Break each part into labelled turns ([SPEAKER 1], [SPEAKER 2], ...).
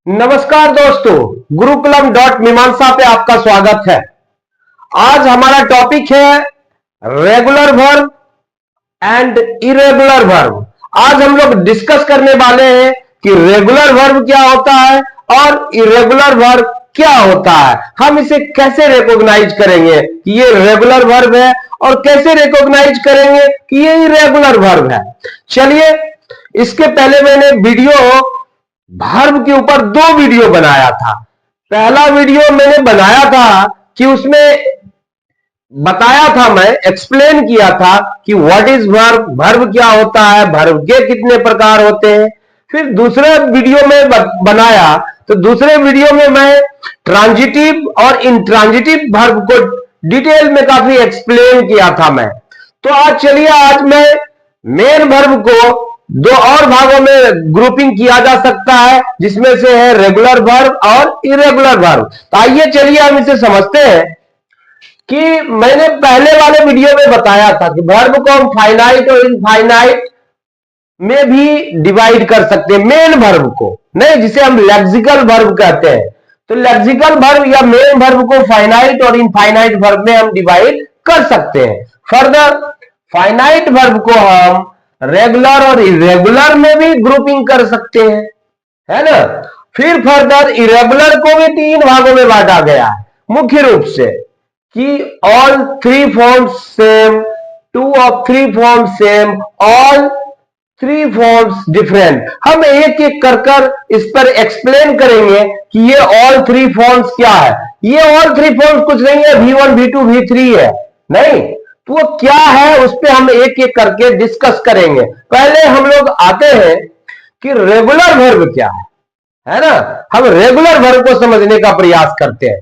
[SPEAKER 1] नमस्कार दोस्तों, गुरुकुलम डॉट मीमांसा पे आपका स्वागत है। आज हमारा टॉपिक है regular verb and irregular verb. आज हम लोग डिस्कस करने वाले हैं कि रेगुलर वर्ब क्या होता है और इरेगुलर वर्ब क्या होता है। हम इसे कैसे रिकॉग्नाइज करेंगे कि ये रेगुलर वर्ब है और कैसे रिकॉग्नाइज करेंगे कि ये इरेगुलर वर्ब है। चलिए, इसके पहले मैंने वर्ब के ऊपर 2 वीडियो बनाया था। पहला वीडियो मैंने बनाया था कि उसमें बताया था, मैं एक्सप्लेन किया था कि व्हाट इज वर्ब, वर्ब क्या होता है, वर्ब के कितने प्रकार होते हैं। फिर दूसरा वीडियो में बनाया तो दूसरे वीडियो में मैं ट्रांजिटिव और इंट्रांजिटिव वर्ब को डिटेल में काफी एक्सप्लेन किया था मैं। तो आज चलिए, आज मैं मेन वर्ब को 2 और भागों में ग्रुपिंग किया जा सकता है, जिसमें से है रेगुलर वर्ब और इरेगुलर वर्ब। तो आइए चलिए हम इसे समझते हैं कि मैंने पहले वाले वीडियो में बताया था कि वर्ब को हम फाइनाइट और इनफाइनाइट में भी डिवाइड कर सकते हैं। मेन वर्ब को नहीं, जिसे हम लेक्सिकल वर्ब कहते हैं। तो लेक्सिकल वर्ब या मेन वर्ब को फाइनाइट और इनफाइनाइट वर्ब में हम डिवाइड कर सकते हैं। फर्दर फाइनाइट वर्ब को हम रेगुलर और इरेगुलर में भी ग्रुपिंग कर सकते हैं, है ना। फिर फर्दर इरेगुलर को भी 3 भागों में बांटा गया है मुख्य रूप से, कि all 3 forms same, 2 of 3 forms same, all 3 forms different. हम एक एक कर इस पर एक्सप्लेन करेंगे कि ये ऑल 3 फॉर्म्स क्या है। ये ऑल 3 फॉर्म्स कुछ नहीं है, V1 V2 V3 है, नहीं। तो वो क्या है उस पर हम एक एक करके डिस्कस करेंगे। पहले हम लोग आते हैं कि रेगुलर वर्ब क्या है ना। हम रेगुलर वर्ब को समझने का प्रयास करते हैं।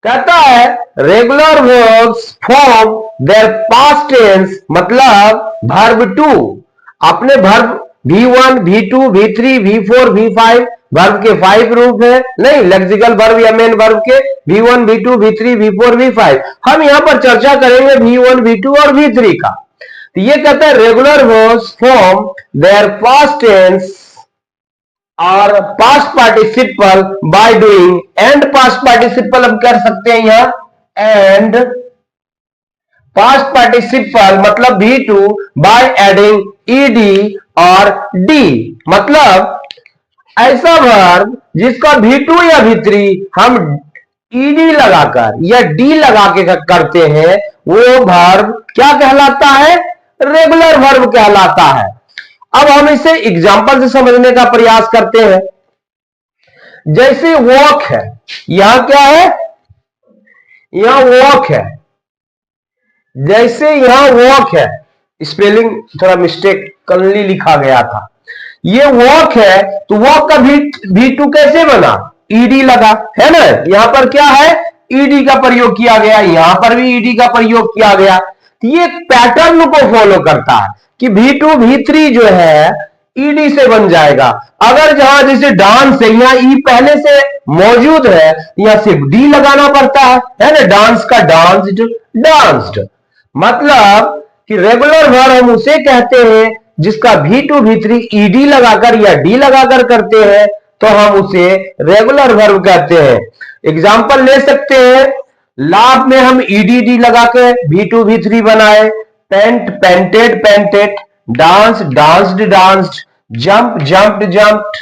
[SPEAKER 1] कहता है regular verbs form their past tense, मतलब वर्ब टू अपने verb V1 V2 V3 V4 V5 verb के 5 रूप है, नहीं लेक्सिकल वर्ब या मेन वर्ब के V1 V2 V3 V4 V5। हम यहां पर चर्चा करेंगे V1 V2 और V3 का। तो ये कहता है regular verbs form their past tense और past participle by doing and past participle हम कर सकते हैं यहां एंड पास्ट पार्टिसिपल मतलब V2 बाय एडिंग ed और d। मतलब ऐसा वर्ब जिसका V2 या V3 हम ed लगाकर या d लगा के करते हैं, वो वर्ब क्या कहलाता है? रेगुलर वर्ब कहलाता है। अब हम इसे एग्जांपल से समझने का प्रयास करते हैं। जैसे वॉक है, यहां क्या है? यहां वॉक है। जैसे यहां वॉक है, स्पेलिंग थोड़ा मिस्टेक कलली लिखा गया था। ये वॉक है, तो वॉक का V2 कैसे बना? ed लगा, है ना। यहां पर क्या है? ed का प्रयोग किया गया, यहां पर भी ed का प्रयोग किया गया। ये पैटर्न को फॉलो करता है कि V2 V3 जो है ed से बन जाएगा। अगर जहां जैसे डांस है, यहां ई पहले से मौजूद है, यहां सिर्फ डी लगाना पड़ता है ना। डांस का डांस्ड, डांस्ड। मतलब कि रेगुलर वर्ब हम उसे कहते हैं जिसका V2 V3 ed लगाकर या d लगाकर करते हैं, तो हम उसे रेगुलर वर्ब कहते हैं। एग्जाम्पल ले सकते हैं, लाभ में हम ed लगा के V2 V3 बनाए, paint painted painted, dance danced danced, jump jumped jumped,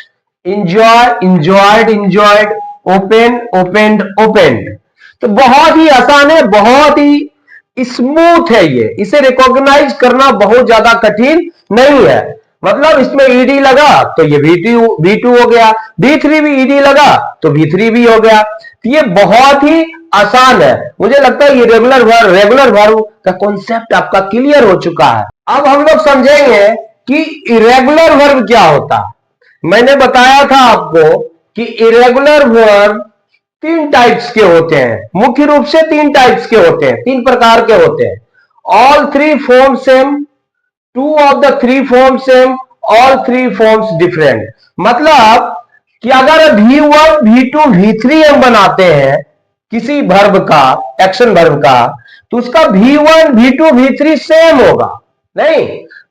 [SPEAKER 1] enjoy enjoyed enjoyed, open opened opened. तो बहुत ही आसान है, बहुत ही स्मूथ है ये। इसे रिकॉग्नाइज करना बहुत ज्यादा कठिन नहीं है। मतलब इसमें ed लगा तो ये V2 हो गया, V3 भी ed लगा तो V3 भी हो गया। तो ये बहुत ही आसान है। मुझे लगता है ये रेगुलर वर्ब का कॉन्सेप्ट आपका क्लियर हो चुका है। अब हम लोग समझेंगे कि इरेगुलर वर्ब क्या होता है। मैंने बताया था आपको कि इरेगुलर वर्ब 3 टाइप्स के होते हैं, मुख्य रूप से 3 टाइप्स के होते हैं, 3 प्रकार के होते हैं। All 3 form same, 2 of the 3 form same, all 3 forms different. मतलब कि अगर V1 V2 V3 हम बनाते हैं किसी वर्ब का, एक्शन वर्ब का, तो उसका V1 V2 V3 सेम होगा। नहीं,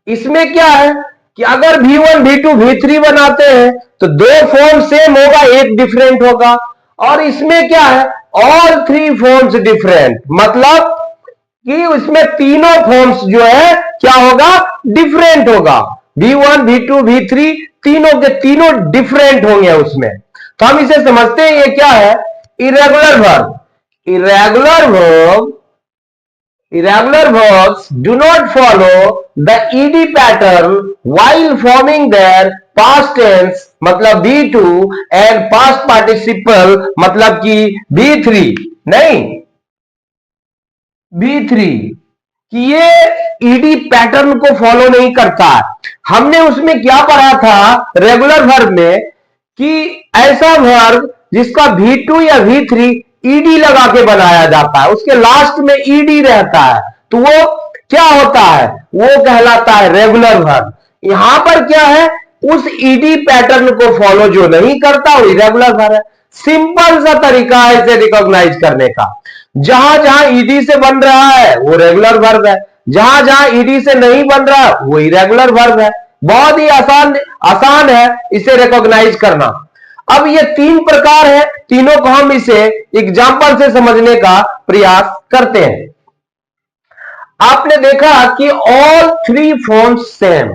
[SPEAKER 1] इसमें क्या है कि अगर V1 V2 V3 बनाते हैं तो दो फॉर्म सेम होगा, एक डिफरेंट होगा। और इसमें क्या है, ऑल थ्री फॉर्म्स डिफरेंट, मतलब कि उसमें तीनों फॉर्म्स जो है क्या होगा, डिफरेंट होगा। V1 V2 V3 तीनों के तीनों डिफरेंट होंगे उसमें। तो हम इसे समझते हैं, ये क्या है, irregular verb. Irregular verbs do not follow the ed pattern while forming their past tense मतलब V2 and past participle मतलब कि V3 नहीं, V3 कि ये ईडी पैटर्न को फॉलो नहीं करता। हमने उसमें क्या पढ़ा था रेगुलर वर्ब में कि ऐसा वर्ब जिसका V2 या V3 ईडी लगा के बनाया जाता है, उसके लास्ट में ईडी रहता है, तो वो क्या होता है, वो कहलाता है रेगुलर वर्ब। यहां पर क्या है, उस ईडी पैटर्न को फॉलो जो नहीं करता वो इरेगुलर वर्ब है। सिंपल सा तरीका है इसे रिकॉग्नाइज करने का। जहां जहां ईडी से बन रहा है वो रेगुलर वर्ब है, जहां जहां ईडी से नहीं बन रहा वो इरेगुलर वर्ब है। बहुत ही आसान है इसे रिकॉग्नाइज करना। अब ये तीन प्रकार है, तीनों को हम इसे एग्जाम्पल से समझने का प्रयास करते हैं। आपने देखा कि ऑल थ्री फॉर्म्स सेम,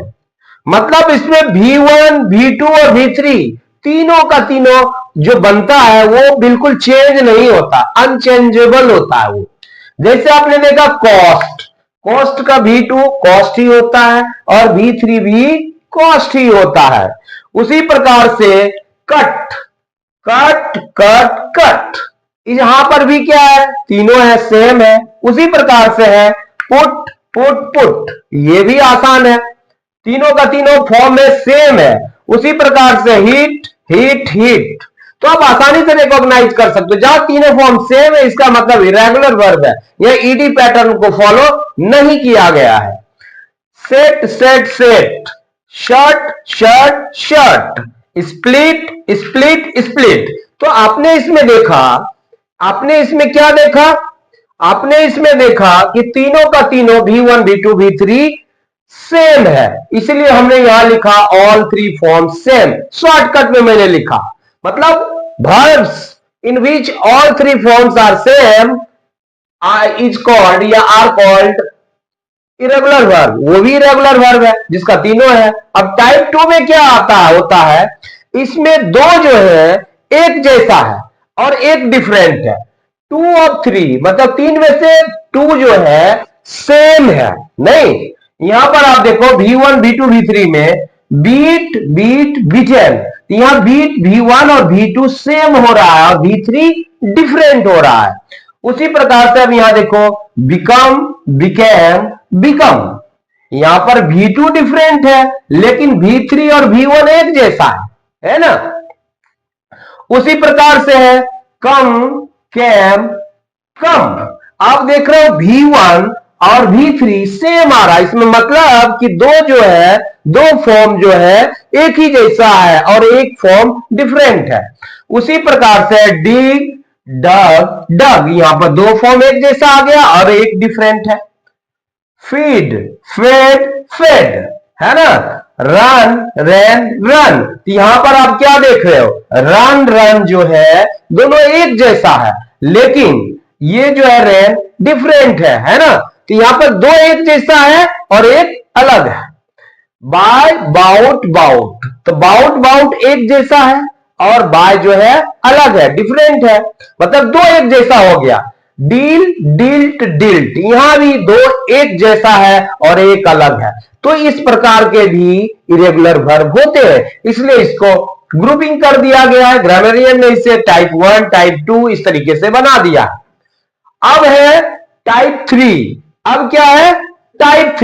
[SPEAKER 1] मतलब इसमें V1 V2 और V3 तीनों का तीनों जो बनता है वो बिल्कुल चेंज नहीं होता, अनचेंजेबल होता है वो। जैसे आपने देखा कॉस्ट का V2 कॉस्ट ही होता है और V3 भी कॉस्ट ही होता है। उसी प्रकार से कट यहां पर भी क्या है, तीनों है, सेम है। उसी प्रकार से है पुट, ये भी आसान है, तीनों का तीनों फॉर्म में सेम है। उसी प्रकार से हीट, तो आप आसानी से रिकॉग्नाइज कर सकते हो, जहां तीनों फॉर्म सेम है इसका मतलब इरेगुलर वर्ब है, यह ईडी पैटर्न को फॉलो नहीं किया गया है। Set, shirt, split. तो आपने इसमें क्या देखा, आपने इसमें देखा कि तीनों का तीनों V1 V2 V3 सेम है, इसलिए हमने यहां लिखा all three form same. Shortcut में मैंने लिखा, मतलब verbs in which all three forms are same is called या are called इरेगुलर वर्ब, वो भी इरेगुलर वर्ब है जिसका तीनों है। अब टाइप 2 में क्या होता है, इसमें दो जो है एक जैसा है और एक डिफरेंट है। 2 of 3 मतलब तीन में से 2 जो है सेम है नहीं। यहां पर आप देखो V1 V2 V3 में बीटन, यहां V1 और V2 सेम हो रहा है और V3 डिफरेंट हो रहा है। उसी प्रकार से अब यहां देखो बिकम, यहां पर V2 डिफरेंट है लेकिन V3 और V1 एक जैसा है ना। उसी प्रकार से है कम, आप देख रहे हो V1 और V3 सेम आ रहा है, इसमें मतलब कि दो फॉर्म जो है एक ही जैसा है और एक फॉर्म डिफरेंट है। उसी प्रकार से डग, यहां पर दो फॉर्म एक जैसा आ गया और एक डिफरेंट है। फेड है ना, रन, यहां पर आप क्या देख रहे हो, रन जो है दोनों एक जैसा है, लेकिन ये जो है रैन डिफरेंट है ना। तो यहां पर दो एक जैसा है और एक अलग है। बाउट, तो बाउट एक जैसा है और बाय जो है अलग है, डिफरेंट है, मतलब दो एक जैसा हो गया। डिल्ट, यहां भी दो एक जैसा है और एक अलग है। तो इस प्रकार के भी इरेगुलर वर्ब होते हैं, इसलिए इसको ग्रुपिंग कर दिया गया है। ग्रामरियन ने इसे टाइप 1 टाइप 2 इस तरीके से बना दिया। अब है टाइप 3, अब क्या है टाइप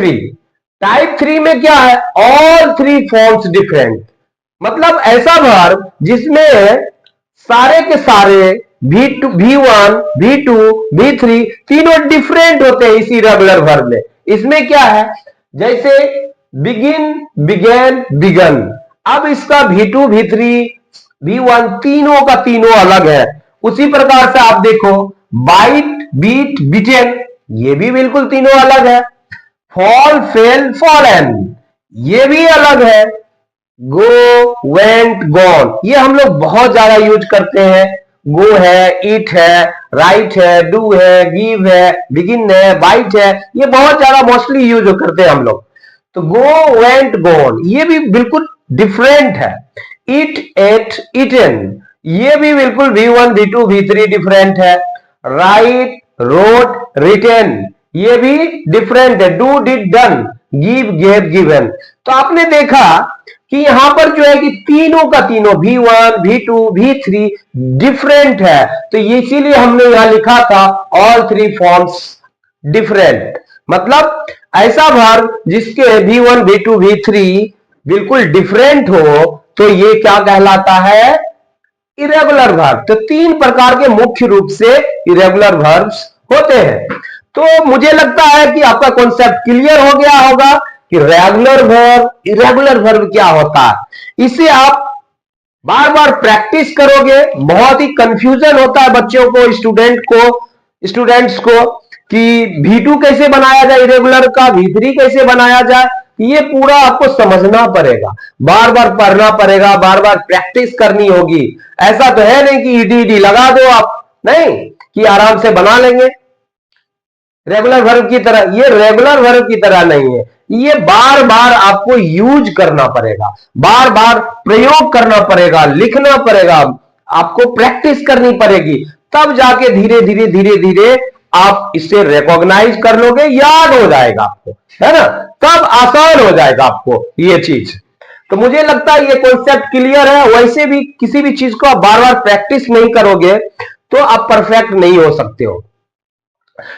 [SPEAKER 1] 3 में क्या है, ऑल थ्री फॉर्म्स डिफरेंट, मतलब ऐसा वर्ब जिसमें सारे के सारे V1 V2 V3 तीनों डिफरेंट होते हैं इसी रेगुलर वर्ब में। इसमें क्या है, जैसे बिगन, अब इसका V2 V3 V1 तीनों का तीनों अलग है। उसी प्रकार से आप देखो बीटन, ये भी बिल्कुल तीनों अलग है। फॉल, फेल, फॉलन, ये भी अलग है। गो, वेंट, गॉन, ये हम लोग बहुत ज्यादा यूज करते हैं। गो है, ईट है, राइट है, डू है, गिव है, बिगिन है, बाइट है, ये बहुत ज्यादा मोस्टली यूज करते हैं हम लोग। तो गो, वेंट, गॉन ये भी बिल्कुल डिफरेंट है। ईट, एट, ईटन ये भी बिल्कुल V1, V2, V3 डिफरेंट है। राइट, रोट, रिटेन ये भी डिफरेंट है। Do, did, done, give, gave, given. तो आपने देखा कि यहां पर जो है कि तीनों का तीनों V1, V2, V3 डिफरेंट है। तो इसीलिए हमने यहां लिखा था ऑल थ्री फॉर्म्स डिफरेंट, मतलब ऐसा वर्ब जिसके V1, V2, V3 बिल्कुल डिफरेंट हो तो ये क्या कहलाता है? Irregular verb. तो तीन प्रकार के मुख्य रूप से इरेगुलर वर्ब्स होते हैं। तो मुझे लगता है कि आपका कॉन्सेप्ट क्लियर हो गया होगा कि रेगुलर वर्ब, इरेगुलर वर्ब क्या होता है। इसे आप बार बार प्रैक्टिस करोगे। बहुत ही कंफ्यूजन होता है बच्चों को, स्टूडेंट्स को कि V2 कैसे बनाया जाए इरेगुलर का, V3 कैसे बनाया जाए, ये पूरा आपको समझना पड़ेगा, बार बार पढ़ना पड़ेगा, बार बार प्रैक्टिस करनी होगी। ऐसा तो है नहीं कि ईडी लगा दो आप, नहीं कि आराम से बना लेंगे रेगुलर वर्ब की तरह। ये रेगुलर वर्ब की तरह नहीं है, ये बार बार आपको यूज करना पड़ेगा, बार बार प्रयोग करना पड़ेगा, लिखना पड़ेगा, आपको प्रैक्टिस करनी पड़ेगी, तब जाके धीरे धीरे धीरे धीरे आप इसे रिकॉग्नाइज कर लोगे, याद हो जाएगा आपको, है ना, तब आसान हो जाएगा आपको ये चीज। तो मुझे लगता है ये कॉन्सेप्ट क्लियर है। वैसे भी किसी भी चीज को आप बार बार प्रैक्टिस नहीं करोगे तो आप परफेक्ट नहीं हो सकते हो।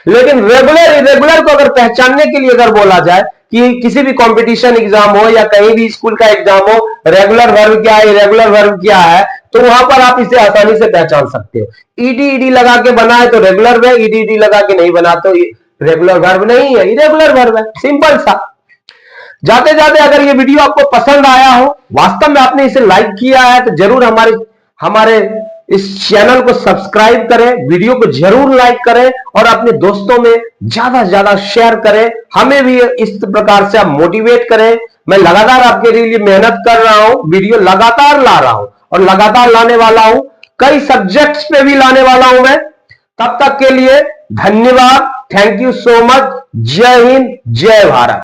[SPEAKER 1] लेकिन रेगुलर इरेगुलर को अगर पहचानने के लिए अगर बोला जाए कि किसी भी कंपटीशन एग्जाम हो या कहीं भी स्कूल का एग्जाम हो, रेगुलर वर्ब क्या है, इरेगुलर वर्ब क्या है, तो वहां पर आप इसे आसानी से पहचान सकते हो। ईडी लगा के बना है तो रेगुलर है, ईडी लगा के नहीं बना तो रेगुलर वर्ब नहीं है, इरेगुलर वर्ब है, सिंपल सा। जाते जाते अगर ये वीडियो आपको पसंद आया हो, वास्तव में आपने इसे लाइक किया है, तो जरूर हमारे हमारे इस चैनल को सब्सक्राइब करें, वीडियो को जरूर लाइक करें और अपने दोस्तों में ज्यादा से ज्यादा शेयर करें। हमें भी इस प्रकार से आप मोटिवेट करें। मैं लगातार आपके लिए मेहनत कर रहा हूं, वीडियो लगातार ला रहा हूं और लगातार लाने वाला हूं, कई सब्जेक्ट्स पे भी लाने वाला हूं मैं। तब तक के लिए धन्यवाद, थैंक यू सो मच। जय हिंद, जय भारत।